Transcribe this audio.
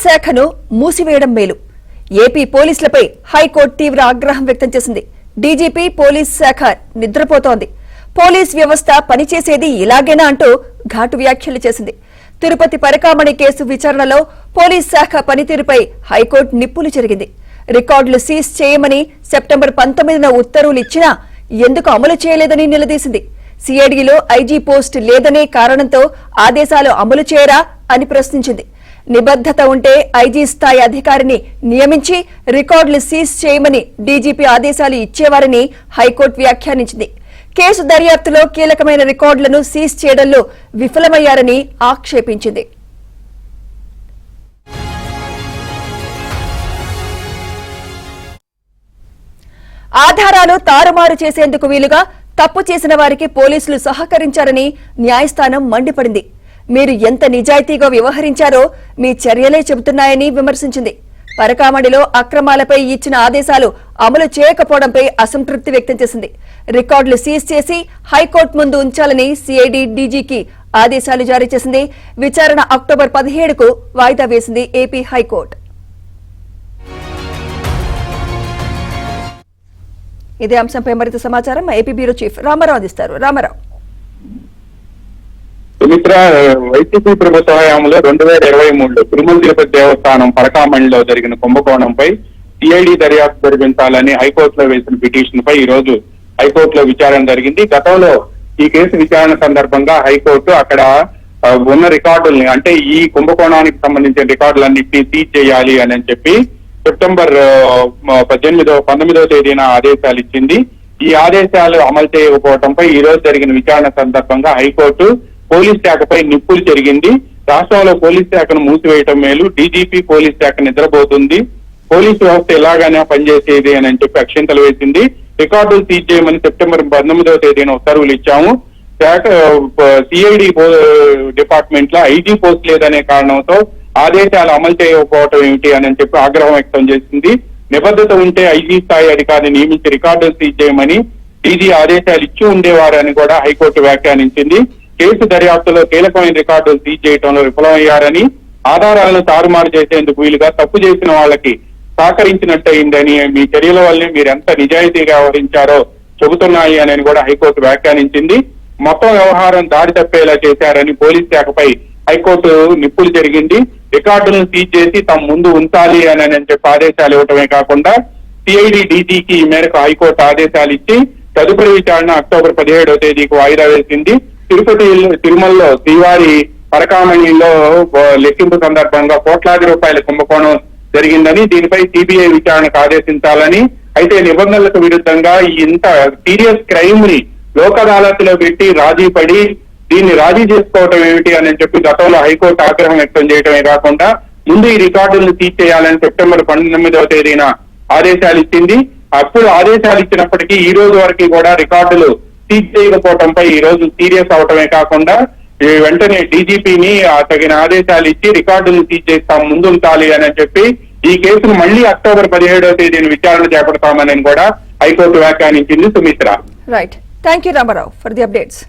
శాఖను మూసివేయడం మేలు. ఏపీ పోలీసులపై హైకోర్టు తీవ్ర ఆగ్రహం వ్యక్తం చేసింది. డీజీపీ పోలీస్ శాఖ నిద్రపోతోంది. పోలీస్ వ్యవస్థ పనిచేసేది ఇలాగేనా అంటూ ఘాటు వ్యాఖ్యలు చేసింది. తిరుపతి పరకామణి కేసు విచారణలో పోలీస్ శాఖ పనితీరుపై హైకోర్టు నిప్పులు చెరిగింది. రికార్డులు సీజ్ చేయమని సెప్టెంబర్ 19న ఉత్తర్వులు ఇచ్చినా ఎందుకు అమలు చేయలేదని నిలదీసింది. సిఐడిలో ఐజీ పోస్ట్ లేదనే కారణంతో ఆదేశాలు అమలు చేయరా అని ప్రశ్నించింది. నిబద్ధత ఉంటే ఐజీ స్థాయి అధికారిని నియమించి రికార్డులు సీజ్ చేయమని డీజీపీ ఆదేశాలు ఇచ్చేవారని హైకోర్టు వ్యాఖ్యానించింది. కేసు దర్యాప్తులో కీలకమైన రికార్డులను సీజ్ చేయడంలో విఫలమయ్యారని ఆక్షేపించింది. ఆధారాలు తారుమారు చేసేందుకు వీలుగా తప్పు చేసిన వారికి పోలీసులు సహకరించారని న్యాయస్థానం మండిపడింది. మీరు ఎంత నిజాయితీగా వ్యవహరించారో మీ చర్యలే చెబుతున్నాయని విమర్శించింది. పరకామణిలో అక్రమాలపై ఇచ్చిన ఆదేశాలు అమలు చేయకపోవడంపై అసంతృప్తి వ్యక్తం చేసింది. రికార్డులు సీజ్ చేసి హైకోర్టు ముందు ఉంచాలని సిఐడి డీజీకి ఆదేశాలు జారీ చేసింది. విచారణ అక్టోబర్ 17కు వాయిదా వేసింది ఏపీ హైకోర్టు. ఇదే అంశంపై మరింత సమాచారం ఏపీ బ్యూరో చీఫ్ రామారావు అందిస్తారు. రామారావు. సుమిత్ర, వైసీపీ ప్రభుత్వ హయాంలో 2023లో తిరుమల తిరుపతి దేవస్థానం పరకామణిలో జరిగిన కుంభకోణంపై సిఐడి దర్యాప్తు జరిపించాలని హైకోర్టులో వేసిన పిటిషన్ పై ఈ రోజు హైకోర్టులో విచారణ జరిగింది. గతంలో ఈ కేసు విచారణ సందర్భంగా హైకోర్టు అక్కడ ఉన్న రికార్డుల్ని, అంటే ఈ కుంభకోణానికి సంబంధించిన రికార్డులన్నింటినీ సీజ్ చేయాలి అని చెప్పి సెప్టెంబర్ 19వ తేదీన ఆదేశాలు ఇచ్చింది. ఈ ఆదేశాలు అమలు చేయకపోవడంపై ఈ రోజు జరిగిన విచారణ సందర్భంగా హైకోర్టు పోలీస్ శాఖపై నిప్పులు జరిగింది. రాష్ట్రంలో పోలీస్ శాఖను మూసివేయటం మేలు, డీజీపీ పోలీస్ శాఖ నిద్రపోతుంది, పోలీసు వ్యవస్థ ఎలాగైనా పనిచేసేది అని చెప్పి అక్షింతలు వేసింది. రికార్డులు సీజ్ చేయమని సెప్టెంబర్ 19వ తేదీన ఉత్తర్వులు ఇచ్చాము. శాఖ సిఐడి డిపార్ట్మెంట్ లో ఐజీ పోస్ట్ లేదనే కారణంతో ఆదేశాలు అమలు చేయకపోవటం ఏమిటి అని చెప్పి ఆగ్రహం వ్యక్తం చేసింది. నిబద్ధత ఉంటే ఐజీ స్థాయి అధికారిని నియమించి రికార్డులు సీజ్ చేయమని డీజీ ఆదేశాలు ఇచ్చి ఉండేవారని కూడా హైకోర్టు వ్యాఖ్యానించింది. కేసు దర్యాప్తులో కీలకమైన రికార్డులు సీజ్ చేయడంలో విఫలమయ్యారని, ఆధారాలను తారుమారు చేసేందుకు వీలుగా తప్పు చేసిన వాళ్ళకి సహకరించినట్టయిందని, మీ చర్యల వల్లే మీరు ఎంత నిజాయితీగా వ్యవహరించారో చెబుతున్నాయి అని కూడా హైకోర్టు వ్యాఖ్యానించింది. మొత్తం వ్యవహారం దారి తప్పేలా చేశారని పోలీస్ శాఖపై హైకోర్టు నిప్పులు జరిగింది. రికార్డులను సీజ్ చేసి తమ ముందు ఉంచాలి అని చెప్పి ఆదేశాలు ఇవ్వటమే కాకుండా సిఐడి డీజీకి ఈ మేరకు హైకోర్టు ఆదేశాలు ఇచ్చి తదుపరి విచారణ అక్టోబర్ 17వ తేదీకి వాయిదా వేసింది. తిరుమలలో శ్రీవారి పరకామణిలో లెక్కింపు సందర్భంగా కోట్లాది రూపాయల కుంభకోణం జరిగిందని, దీనిపై సిబిఐ విచారణకు ఆదేశించాలని, అయితే నిబంధనలకు విరుద్ధంగా ఇంత సీరియస్ క్రైమ్ ని లోక్ అదాలత్లో పెట్టి రాజీ పడి దీన్ని రాజీ చేసుకోవటం ఏమిటి అని చెప్పి గతంలో హైకోర్టు ఆగ్రహం వ్యక్తం చేయడమే కాకుండా ముందు ఈ రికార్డులను సీజ్ చేయాలని సెప్టెంబర్ 19వ తేదీన ఆదేశాలు ఇచ్చింది. అప్పుడు ఆదేశాలు ఇచ్చినప్పటికీ ఈ రోజు వరకు కూడా రికార్డులు సీజ్ చేయకపోవడంపై ఈ రోజు సీరియస్ అవటమే కాకుండా వెంటనే డీజీపీని తగిన ఆదేశాలు ఇచ్చి రికార్డులను సీజ్ చేస్తాం, ముందుంటాలి అని చెప్పి ఈ కేసును మళ్లీ అక్టోబర్ 17వ తేదీన విచారణ చేపడతామని కూడా హైకోర్టు వ్యాఖ్యానించింది. Sumitra. Right. Thank you Ramarao for the updates.